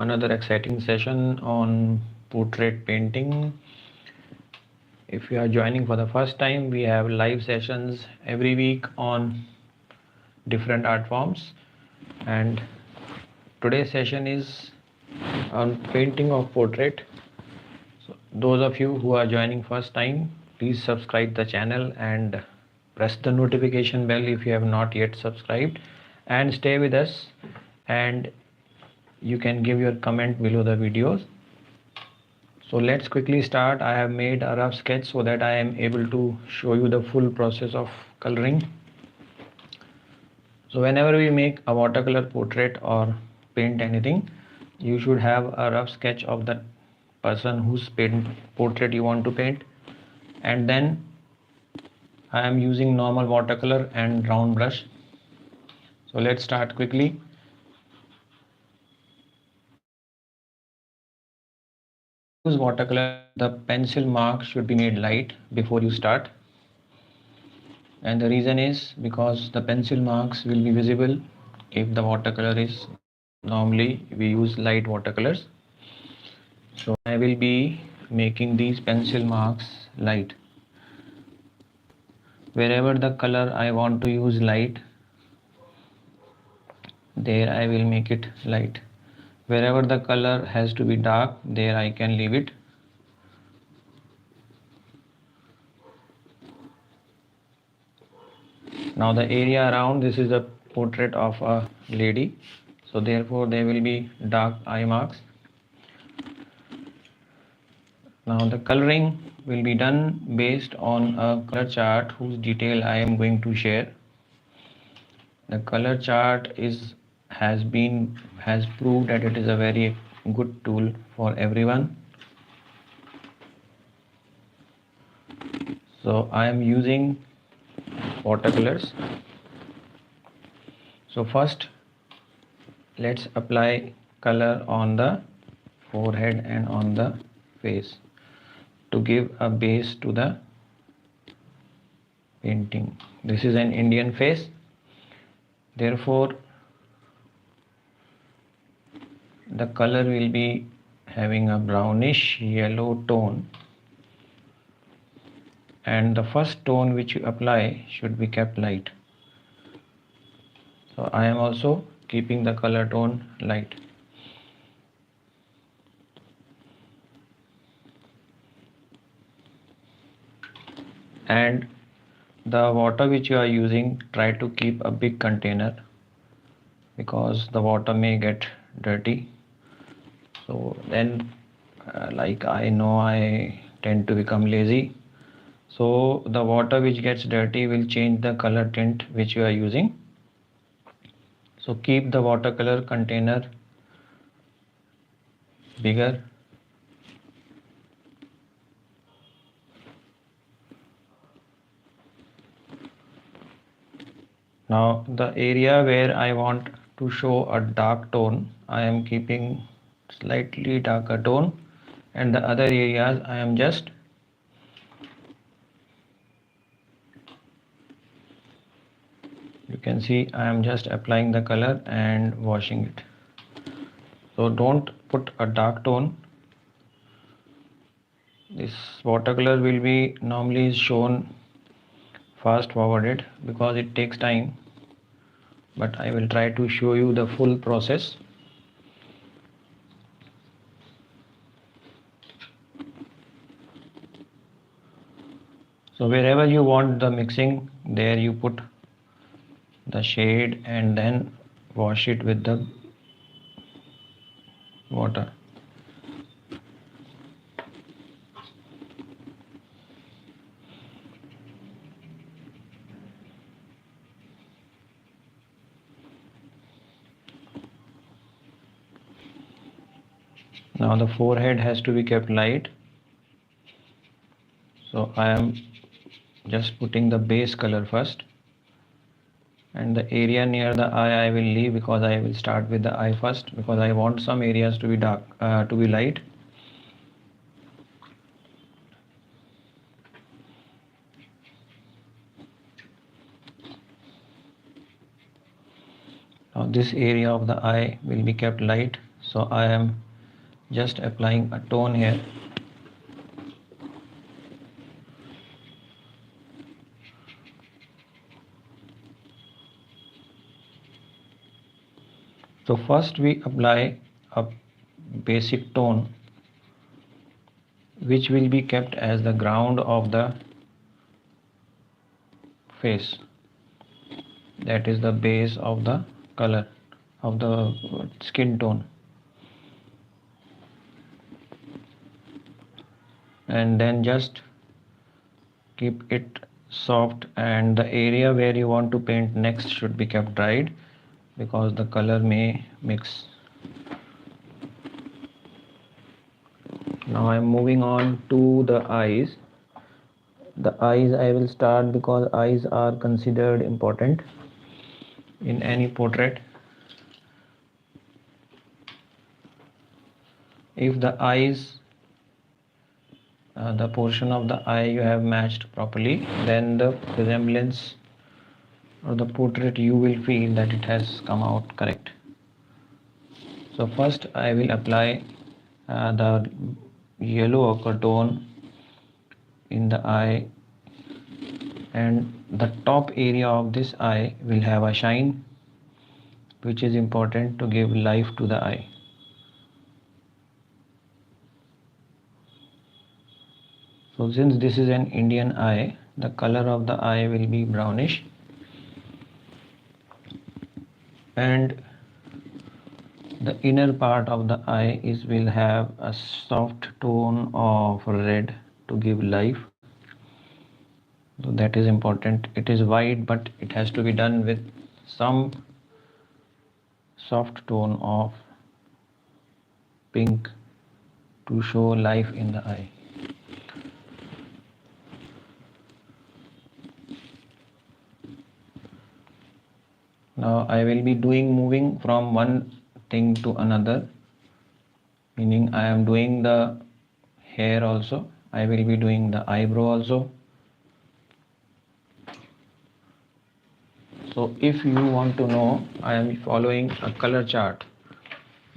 Another exciting session on portrait painting. If you are joining for the first time, we have live sessions every week on different art forms, and today's session is on painting of portrait. So those of you who are joining first time, please subscribe the channel and press the notification bell if you have not yet subscribed, and stay with us, and you can give your comment below the videos. So let's quickly start. I have made a rough sketch so that I am able to show you the full process of coloring. So whenever we make a watercolor portrait or paint anything, you should have a rough sketch of the person whose portrait you want to paint, and then I am using normal watercolor and round brush. So let's start quickly. When you use watercolor, the pencil mark should be made light before you start, and the reason is because the pencil marks will be visible if the watercolor is, normally we use light watercolors. So I will be making these pencil marks light. Wherever the color I want to use light, there I will make it light. Wherever the color has to be dark, there I can leave it. Now the area around this is a portrait of a lady, so therefore there will be dark eye marks. Now the coloring will be done based on a color chart whose detail I am going to share. The color chart has proved that it is a very good tool for everyone. So I am using watercolors. So first let's apply color on the forehead and on the face to give a base to the painting. This is an Indian face, therefore the color will be having a brownish yellow tone, and the first tone which you apply should be kept light. So I am also keeping the color tone light. And the water which you are using, try to keep a big container because the water may get dirty. So then like I know I tend to become lazy, so the water which gets dirty will change the color tint which you are using. So keep the watercolor container bigger. Now the area where I want to show a dark tone, I am keeping slightly darker tone, and the other areas I am just you can see I am just applying the color and washing it. So don't put a dark tone. This watercolor will be normally shown fast forwarded because it takes time, but I will try to show you the full process. So wherever you want the mixing, there you put the shade and then wash it with the water. Now the forehead has to be kept light, so I am just putting the base color first, and the area near the eye I will leave because I will start with the eye first because I want some areas to be dark, to be light. Now this area of the eye will be kept light So I am just applying a tone here. So first we apply a basic tone which will be kept as the ground of the face, that is the base of the color of the skin tone, and then just keep it soft, and the area where you want to paint next should be kept dried because the color may mix. Now I am moving on to the eyes. The eyes I will start because eyes are considered important in any portrait. If the eyes, the portion of the eye you have matched properly, then the resemblance or the portrait you will feel that it has come out correct. So first I will apply the yellow ochre tone in the eye, and the top area of this eye will have a shine which is important to give life to the eye. So since this is an Indian eye, the color of the eye will be brownish, and the inner part of the eye will have a soft tone of red to give life. So that is important. It is white, but it has to be done with some soft tone of pink to show life in the eye. Now I will be moving from one thing to another, meaning I am doing the hair also, I will be doing the eyebrow also. So if you want to know, I am following a color chart.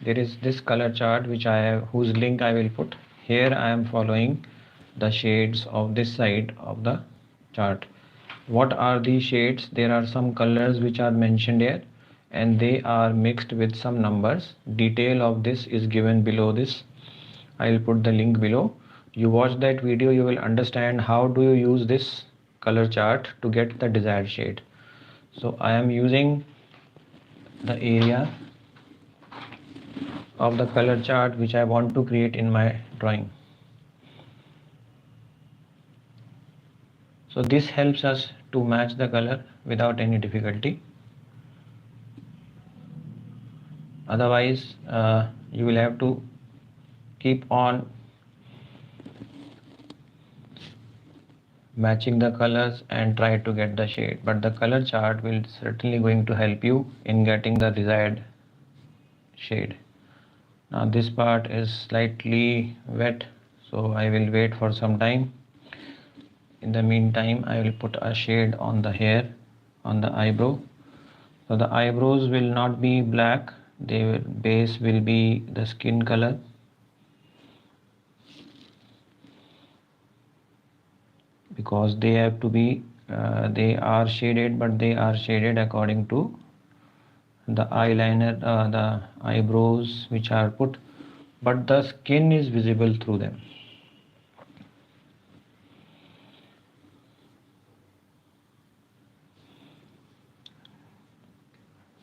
There is this color chart which I have, whose link I will put here. I am following the shades of this side of the chart. What are the shades? There are some colors which are mentioned here, and they are mixed with some numbers. Detail of this is given below this. I will put the link below. You watch that video, you will understand how do you use this color chart to get the desired shade. So I am using the area of the color chart which I want to create in my drawing. So this helps us to match the color without any difficulty. Otherwise, you will have to keep on matching the colors and try to get the shade, but the color chart will certainly going to help you in getting the desired shade. Now this part is slightly wet, so I will wait for some time. In the meantime, I will put a shade on the hair, on the eyebrow. So the eyebrows will not be black, their base will be the skin color. Because they have to be, they are shaded, but they are shaded according to the eyeliner, the eyebrows which are put, but the skin is visible through them.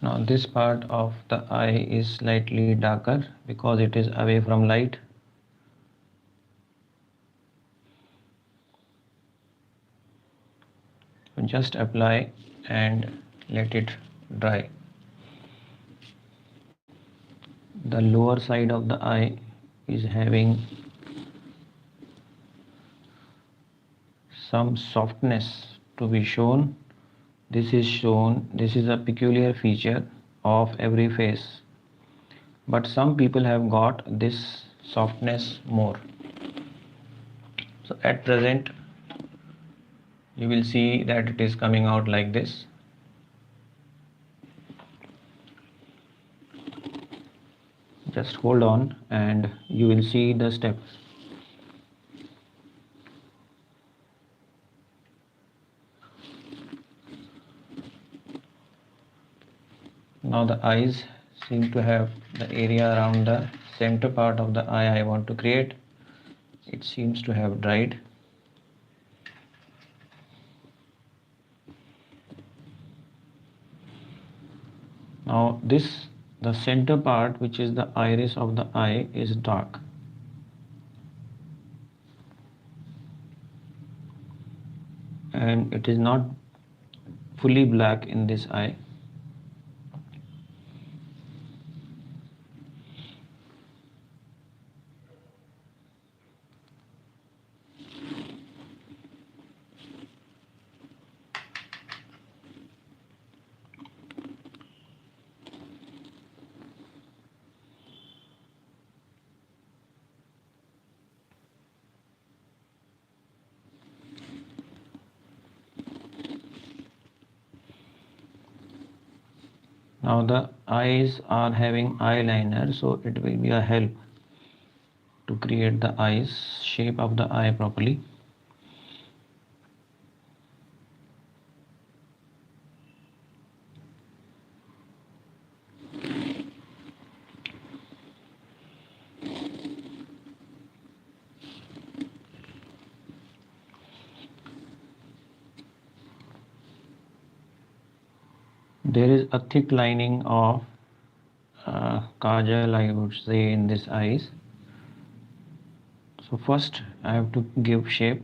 Now this part of the eye is slightly darker because it is away from light. Just apply and let it dry. The lower side of the eye is having some softness to be shown. This is shown, this is a peculiar feature of every face, but some people have got this softness more. So at present you will see that it is coming out like this. Just hold on and you will see the steps. Now the eyes seem to have the area around the center part of the eye I want to create. It seems to have dried. Now the center part, which is the iris of the eye, is dark. And it is not fully black in this eye. Now the eyes are having eyeliner, so it will be a help to create the eyes shape of the eye properly. There is a thick lining of kajal, I would say, in this eyes. So first I have to give shape.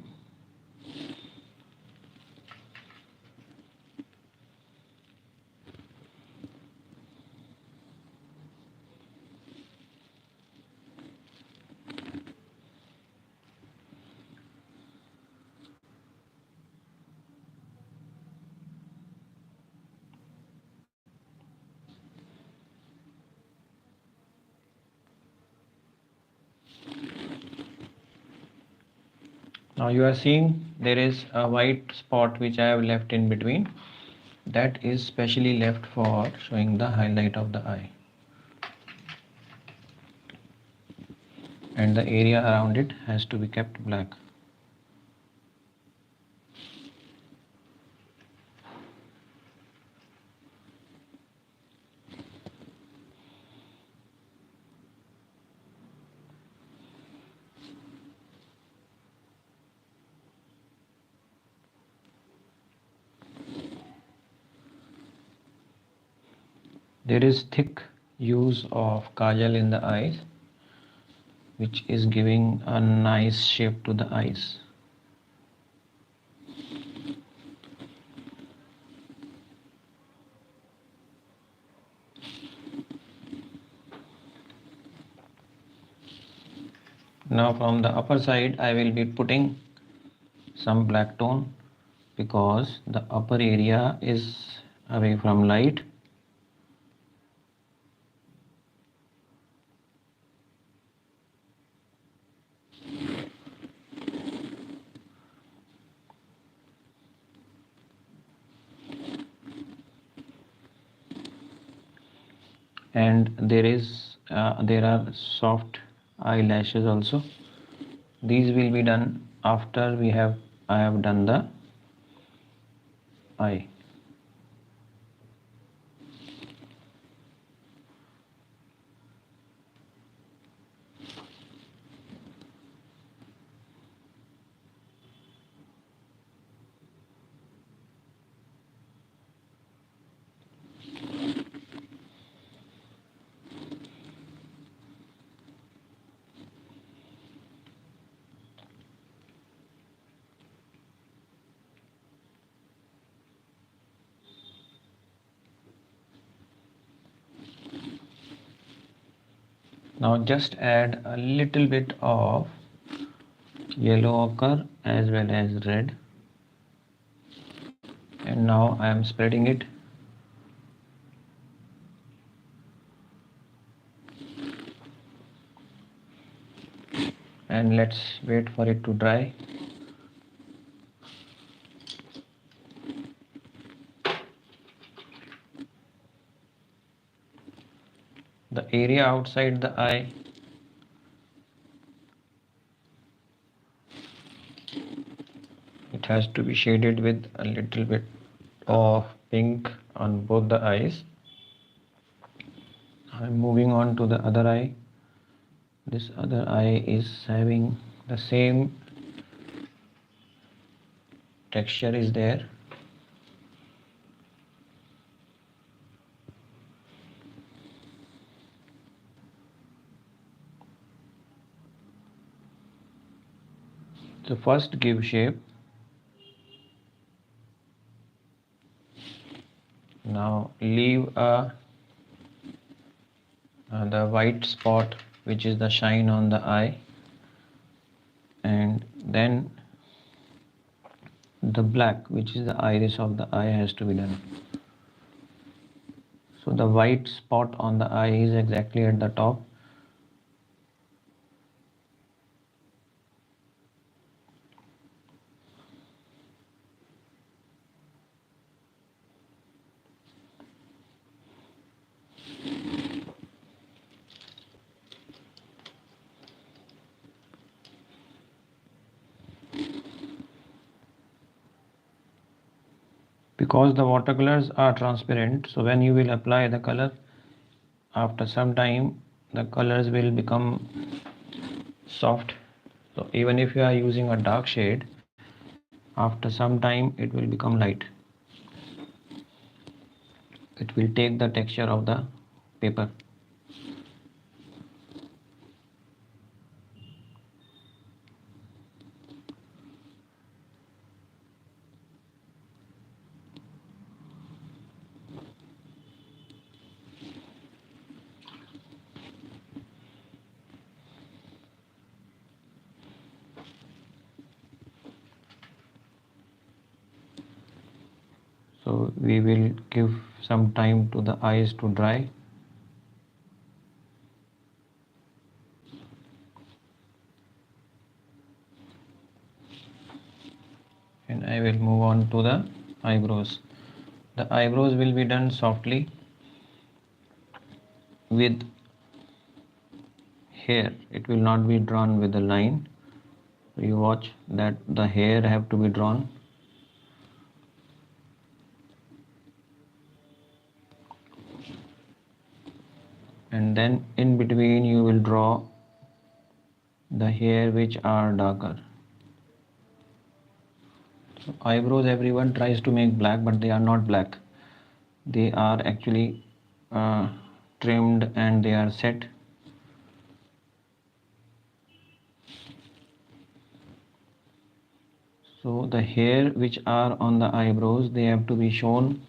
Now you are seeing there is a white spot which I have left in between. That is specially left for showing the highlight of the eye. And the area around it has to be kept black. There is thick use of kajal in the eyes, which is giving a nice shape to the eyes. Now from the upper side I will be putting some black tone because the upper area is away from light. And there are soft eyelashes also. These will be done after I have done the eye. Now just add a little bit of yellow ochre as well as red, and now I am spreading it. And let's wait for it to dry. The area outside the eye, it has to be shaded with a little bit of pink on both the eyes. I'm moving on to the other eye. This other eye is having the same texture is there. So first give shape. Now leave the white spot, which is the shine on the eye, and then the black, which is the iris of the eye, has to be done. So the white spot on the eye is exactly at the top. Because the watercolors are transparent, so when you will apply the color, after some time the colors will become soft. So even if you are using a dark shade, after some time it will become light. It will take the texture of the paper. So we will give some time to the eyes to dry. And I will move on to the eyebrows. The eyebrows will be done softly with hair. It will not be drawn with a line. You watch that the hair have to be drawn. And then in between you will draw the hair which are darker. So eyebrows, everyone tries to make black, but they are not black. They are actually trimmed and they are set. So the hair which are on the eyebrows, they have to be shown.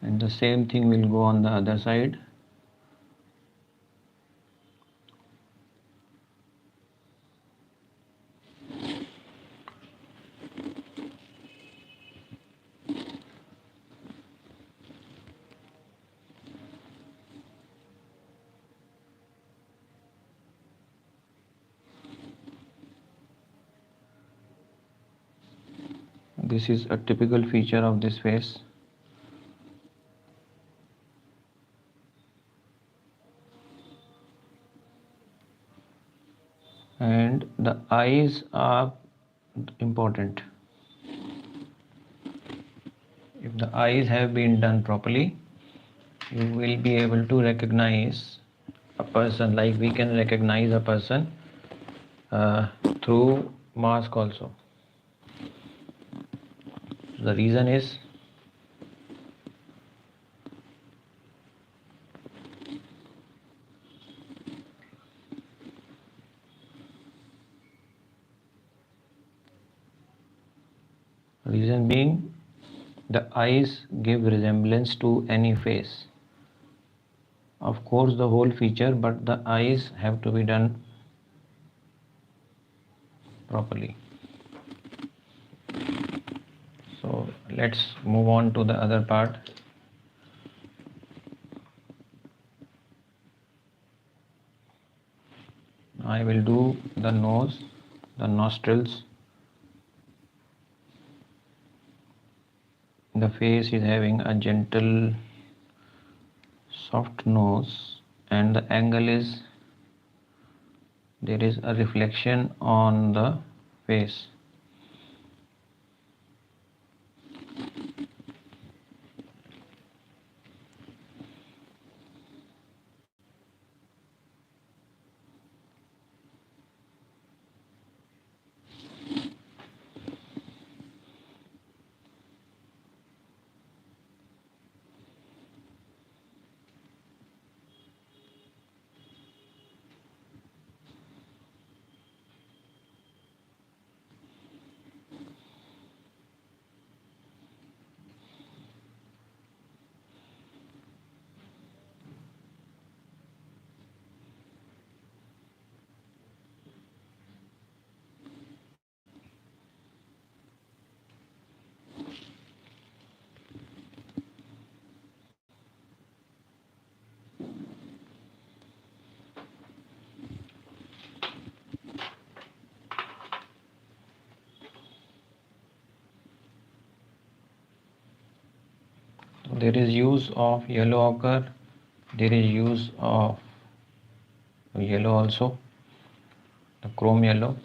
And the same thing will go on the other side. This is a typical feature of this face. And the eyes are important. If the eyes have been done properly, you will be able to recognize a person, like we can recognize a person through mask also. The reason is being the eyes give resemblance to any face. Of course the whole feature, but the eyes have to be done properly. So let's move on to the other part. I will do the nose, the nostrils. The face is having a gentle soft nose, and the angle is, there is a reflection on the face. There is use of yellow ochre, there is use of yellow also, the chrome yellow.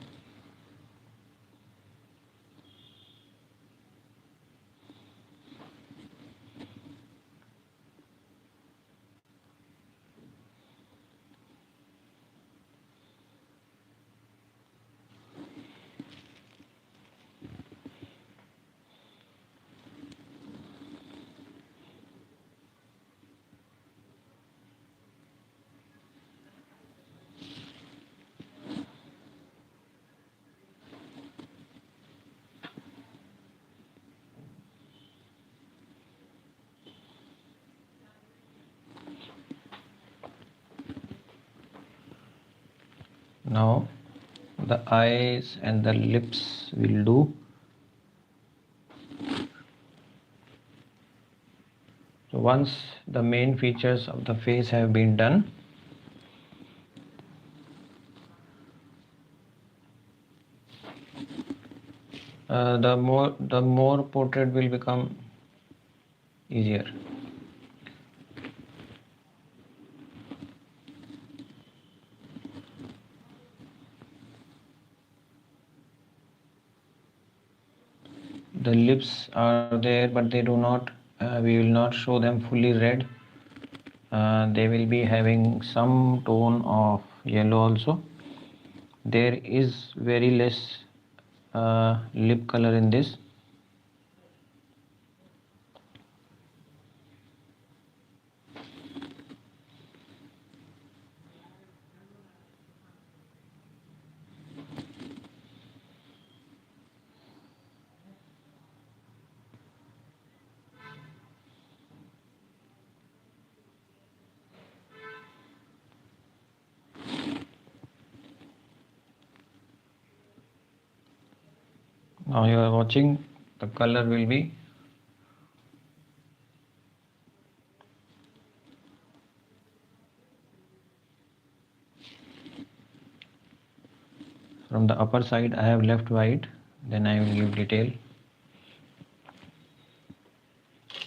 Now the eyes and the lips will do. So once the main features of the face have been done, the more portrait will become easier. The lips are there, but they do not, we will not show them fully red. They will be having some tone of yellow also. There is very less lip color in this. Now you are watching, the color will be from the upper side. I have left white, then I will give detail.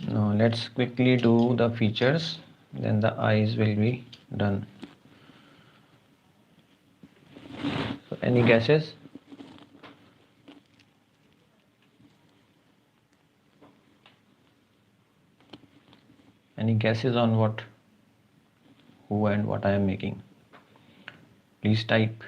Now let's quickly do the features, then the eyes will be done. So any guesses? Any guesses on what, who and what I am making? Please type.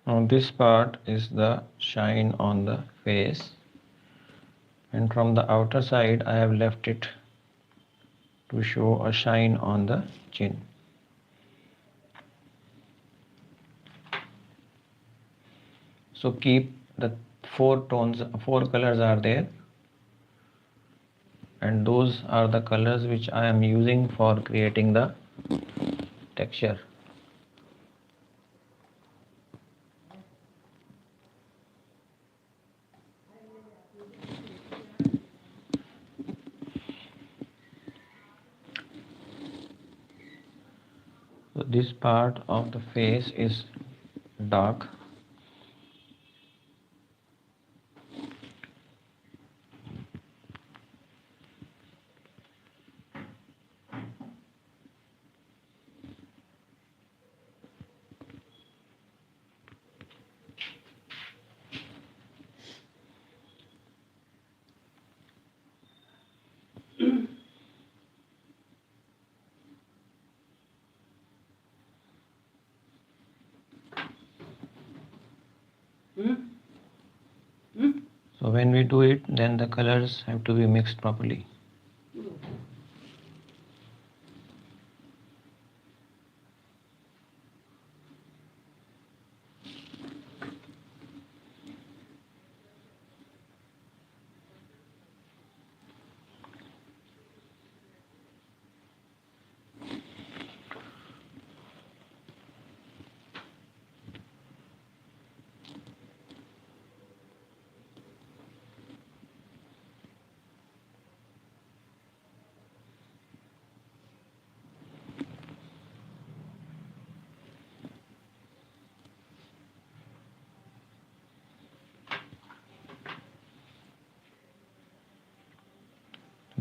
Now this part is the shine on the face, and from the outer side I have left it to show a shine on the chin. So keep the four colors are there, and those are the colors which I am using for creating the texture. this part of the face is dark. So when we do it, then the colors have to be mixed properly.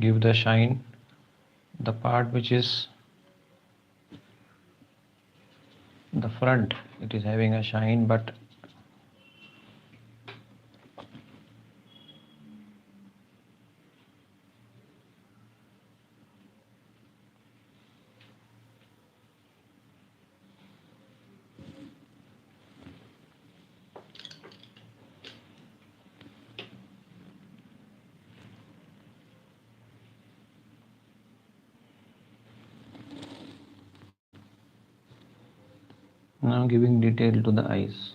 Give the shine, the part which is the front, it is having a shine, but now giving detail to the eyes.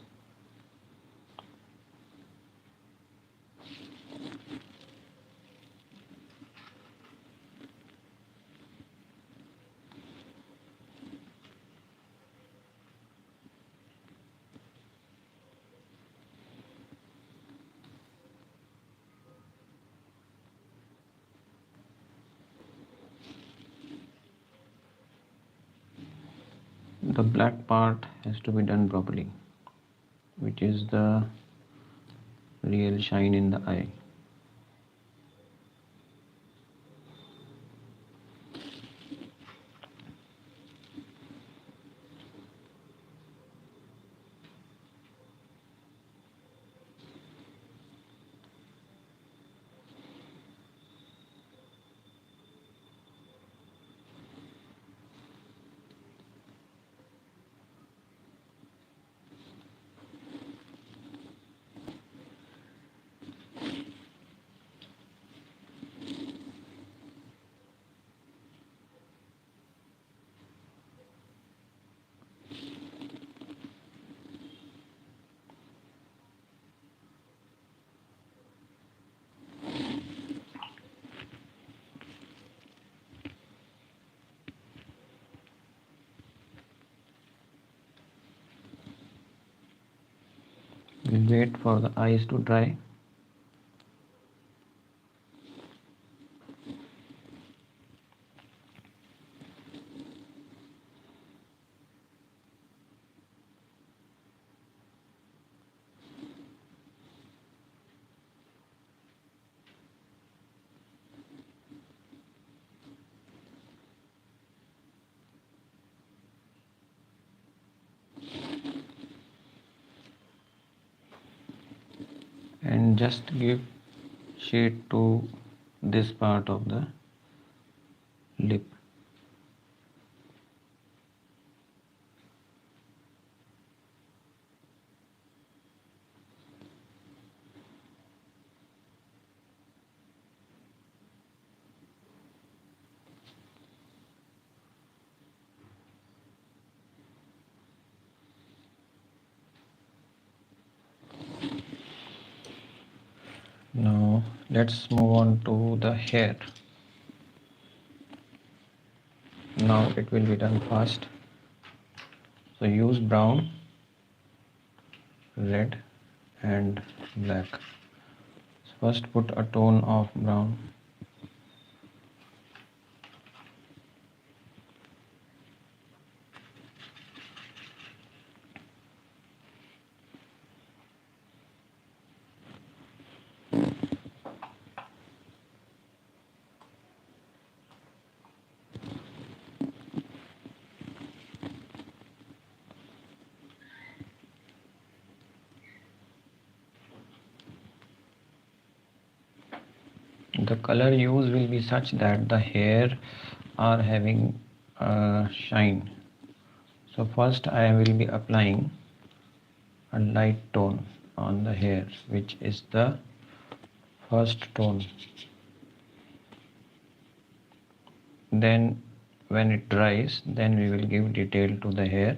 The black part has to be done properly, which is the real shine in the eye. We'll wait for the eyes to dry. And just give shade to this part of the lip. Now let's move on to the hair. Now it will be done fast. So use brown, red and black. First put a tone of brown. The color use will be such that the hair are having shine. So first I will be applying a light tone on the hair, which is the first tone. Then when it dries, then we will give detail to the hair.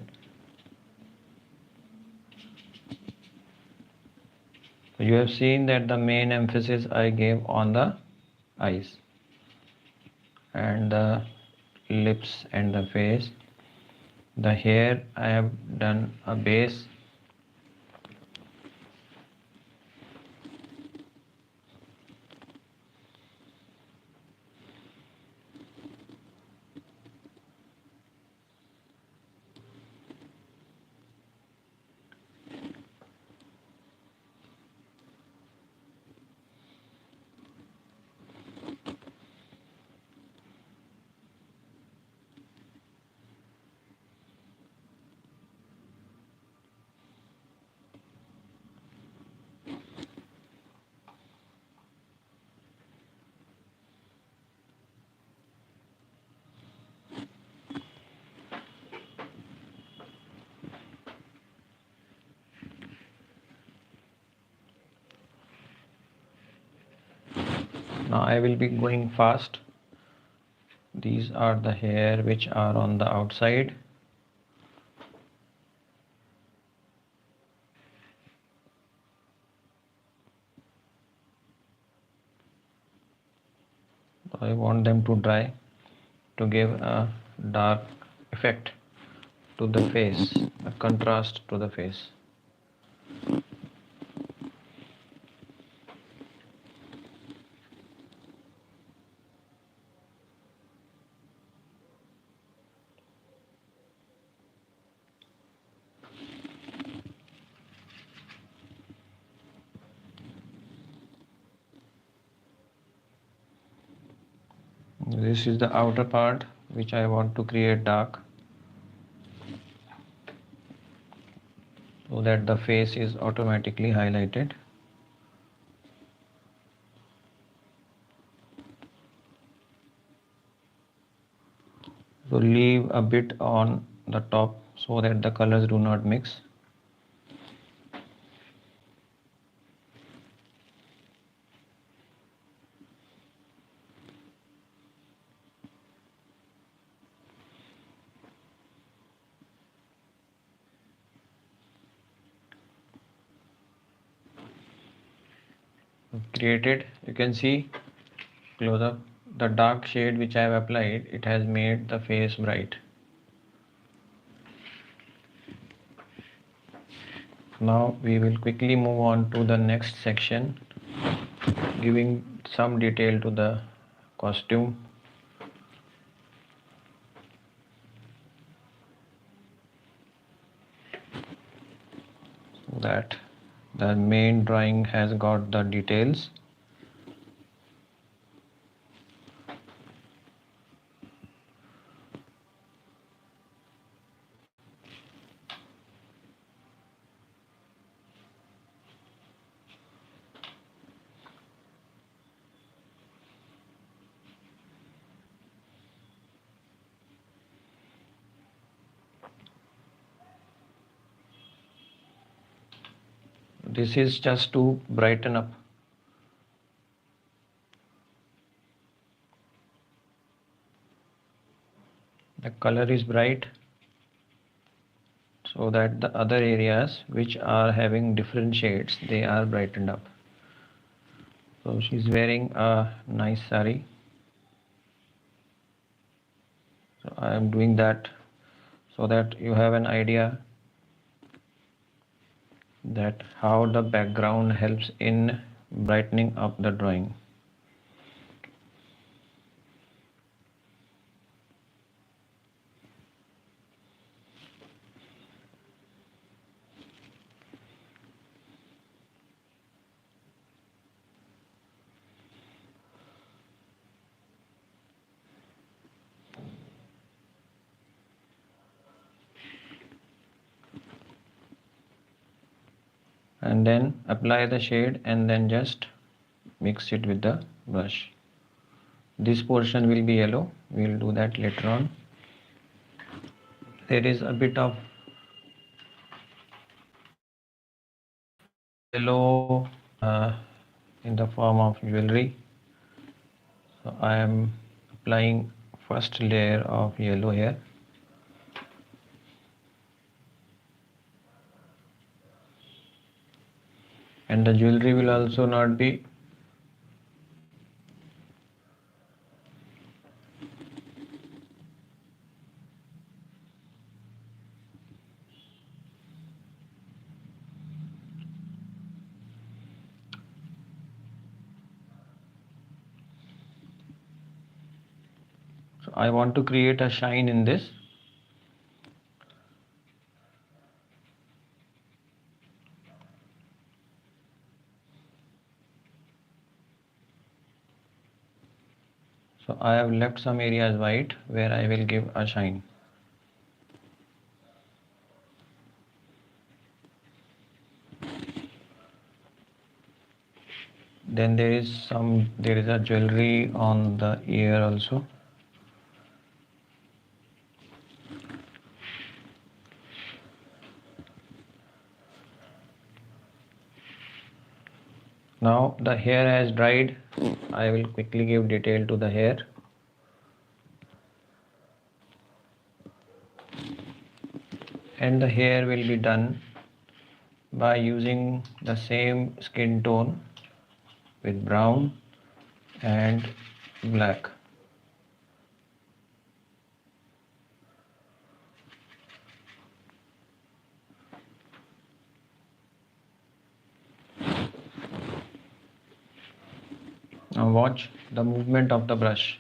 So you have seen that the main emphasis I gave on the eyes and the lips and the face. The hair I have done a base. Now I will be going fast. These are the hair which are on the outside. I want them to dry to give a dark effect to the face, a contrast to the face. This is the outer part which I want to create dark, so that the face is automatically highlighted. So leave a bit on the top so that the colors do not mix. Created, you can see close up the dark shade which I have applied, it has made the face bright. Now we will quickly move on to the next section, giving some detail to the costume. So that the main drawing has got the details. This is just to brighten up. The color is bright so that the other areas which are having different shades, they are brightened up. So she's wearing a nice sari. So I am doing that so that you have an idea that how the background helps in brightening up the drawing. And then apply the shade and then just mix it with the brush. This portion will be yellow. We will do that later on. There is a bit of yellow in the form of jewelry. So I am applying first layer of yellow here. And the jewelry will also not be so I want to create a shine in this. So I have left some areas white where I will give a shine. Then there is a jewelry on the ear also. Now the hair has dried. I will quickly give detail to the hair. And the hair will be done by using the same skin tone with brown and black. Now watch the movement of the brush.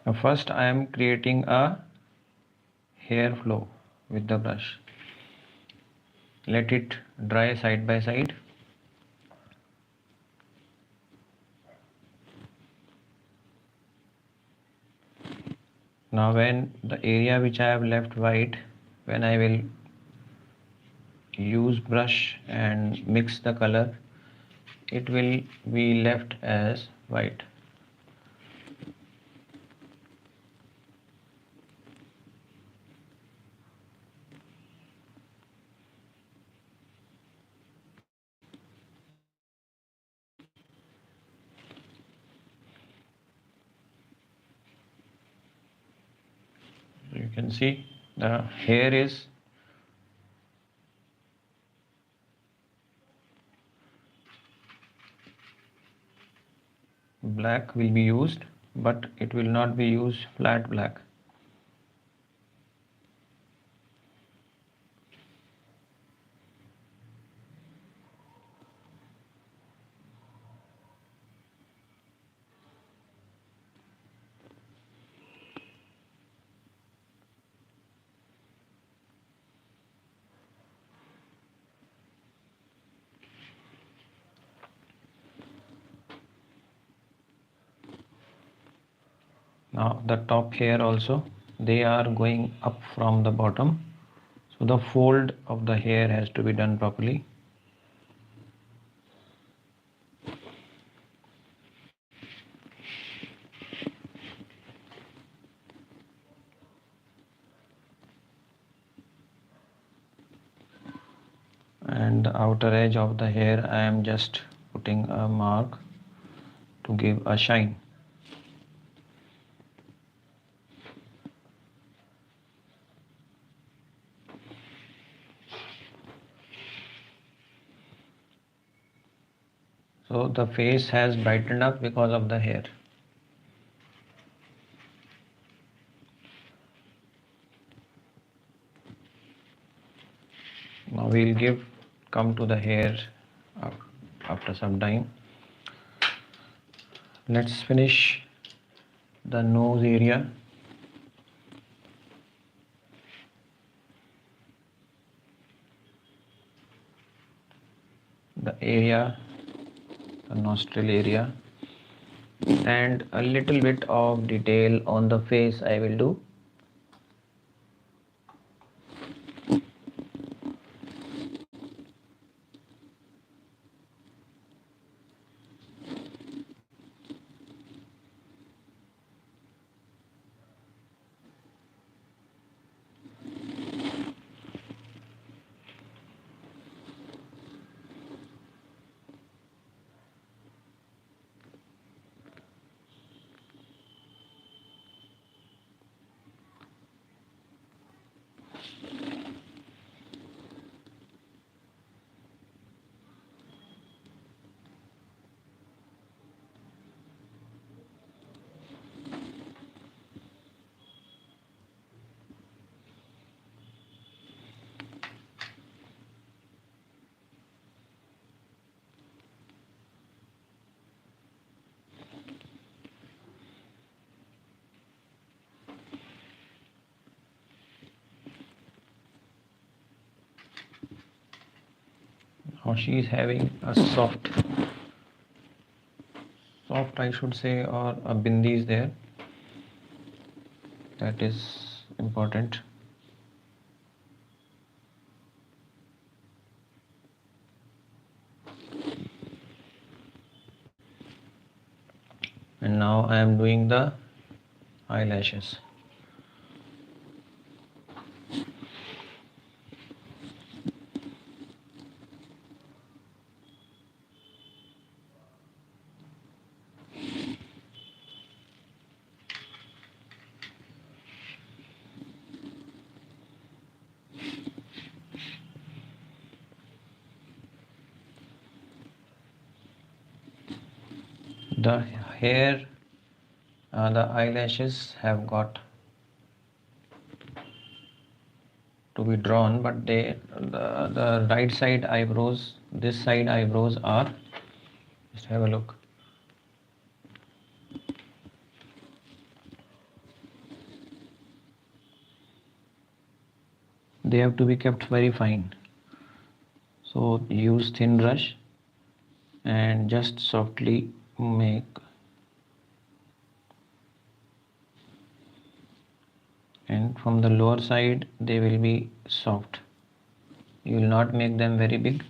Now first I am creating a hair flow with the brush. Let it dry side by side. Now when the area which I have left white, when I will use brush and mix the color, it will be left as white. So you can see the hair is black will be used, but it will not be used flat black. Now the top hair also, they are going up from the bottom. So the fold of the hair has to be done properly. And the outer edge of the hair I am just putting a mark to give a shine. So the face has brightened up because of the hair. Now we'll come to the hair after some time. Let's finish the nose area. The nostril area. and a little bit of detail on the face I will do. Now she is having a soft I should say, or a bindi is there. That is important. And now I am doing the eyelashes. The hair, the eyelashes have got to be drawn, but the right side eyebrows, this side eyebrows are, just have a look. They have to be kept very fine. So use thin brush and just softly make, and from the lower side they will be soft. You will not make them very big.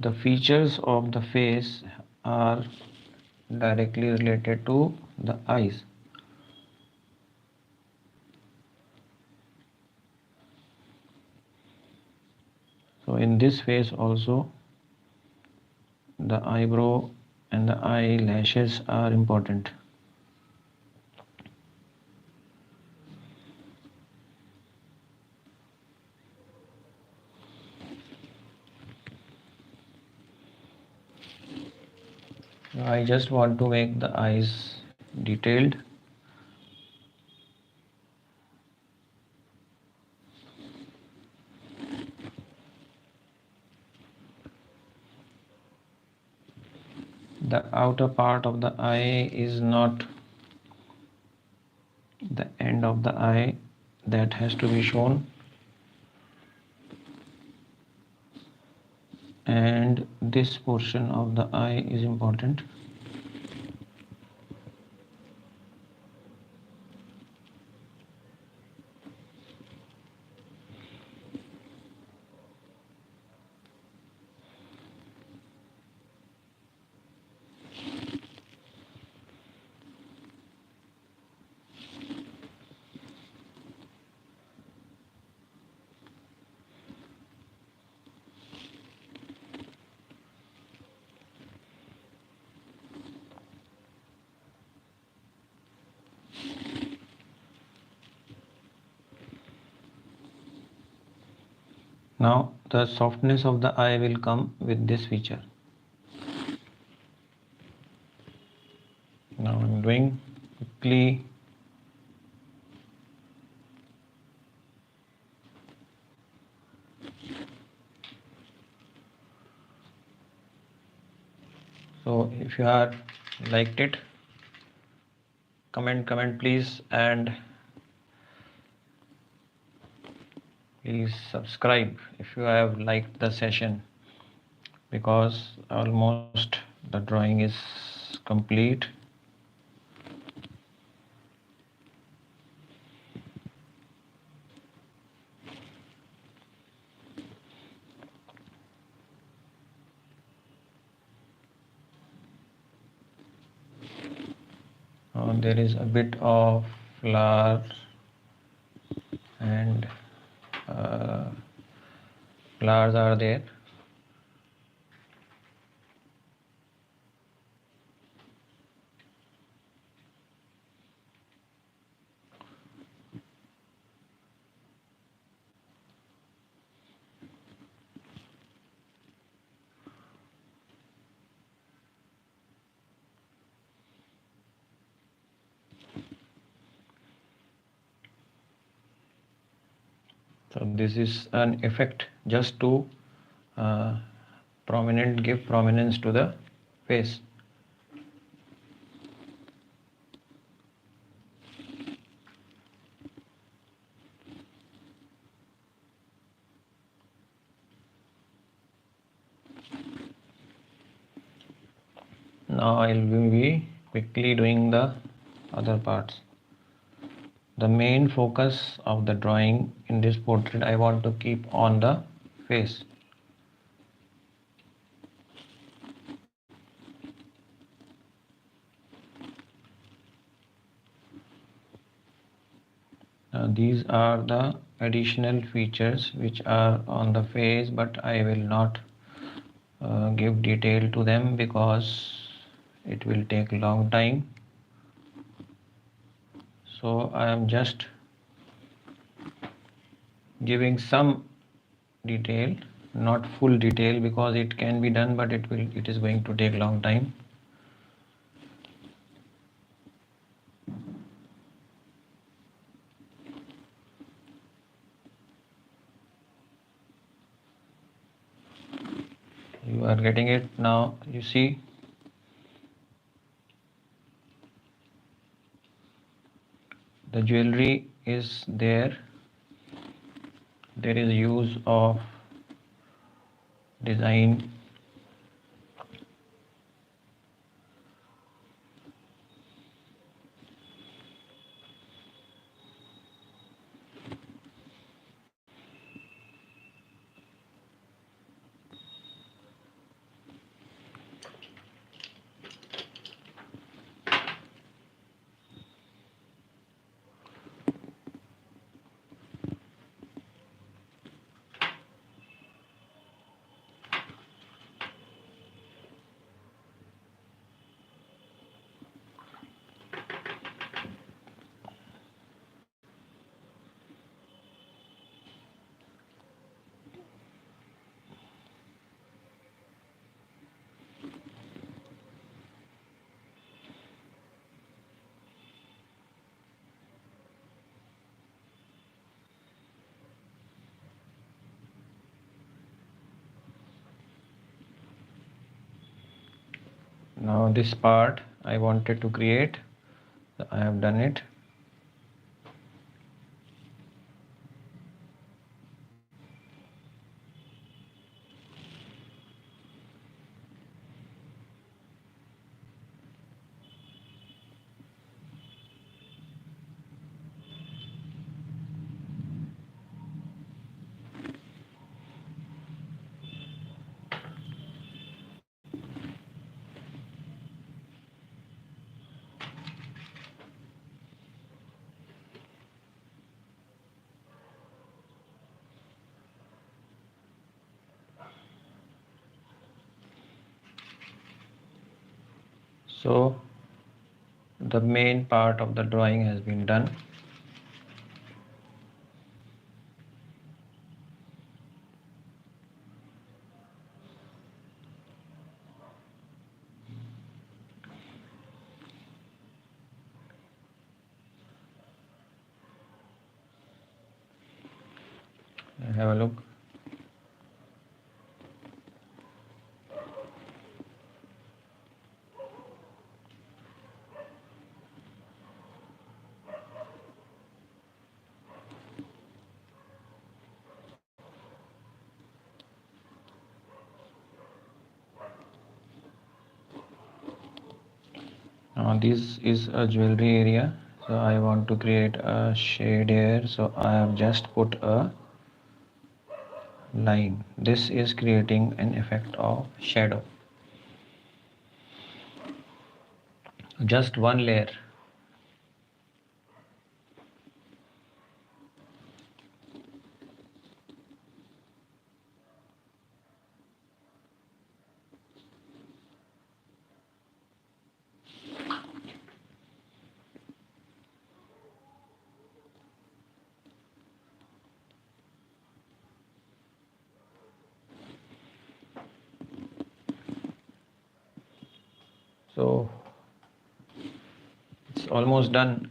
The features of the face are directly related to the eyes. So in this face also, the eyebrow and the eyelashes are important. I just want to make the eyes detailed. The outer part of the eye is not the end of the eye, that has to be shown, and this portion of the eye is important. Now the softness of the eye will come with this feature. Now I'm doing quickly So if you are liked it, comment please, and please subscribe if you have liked the session, because almost the drawing is complete. There is a bit of flower and flowers are there. So this is an effect just to give prominence to the face. Now I will be quickly doing the other parts. The main focus of the drawing in this portrait I want to keep on the face. These are the additional features which are on the face, but I will not give detail to them because it will take a long time. So I am just giving some detail, not full detail, because it can be done, but it is going to take long time. You are getting it now. You see, the jewelry is there. There is use of design. Now this part I wanted to create, I have done it. So the main part of the drawing has been done. Have a look. Now this is a jewelry area, so I want to create a shade here, so I have just put a line. This is creating an effect of shadow. Just one layer. So it's almost done.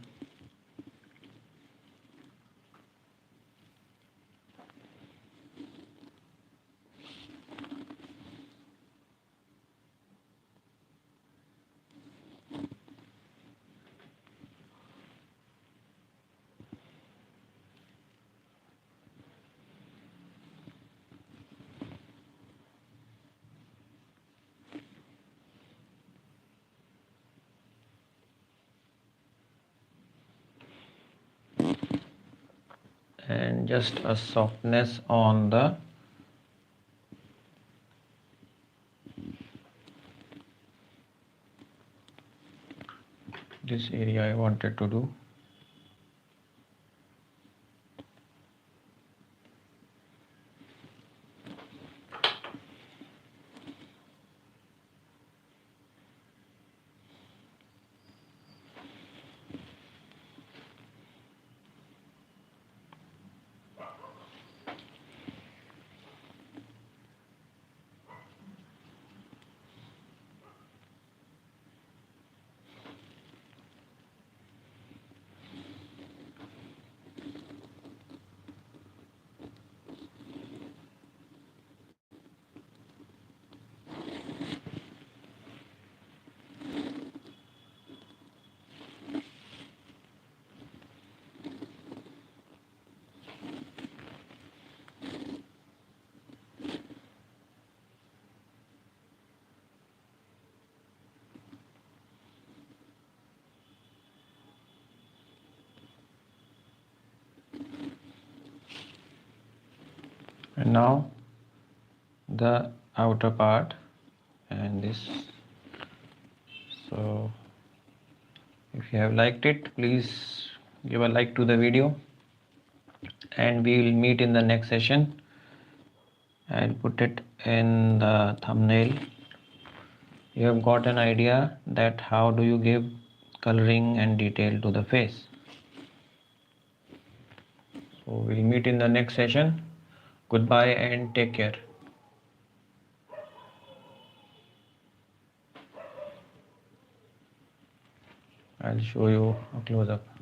And just a softness on the this area I wanted to do. And now the outer part and this. So if you have liked it, please give a like to the video, and we will meet in the next session. I'll put it in the thumbnail. You have got an idea that how do you give coloring and detail to the face. So we'll meet in the next session. Goodbye and take care. I'll show you a close-up.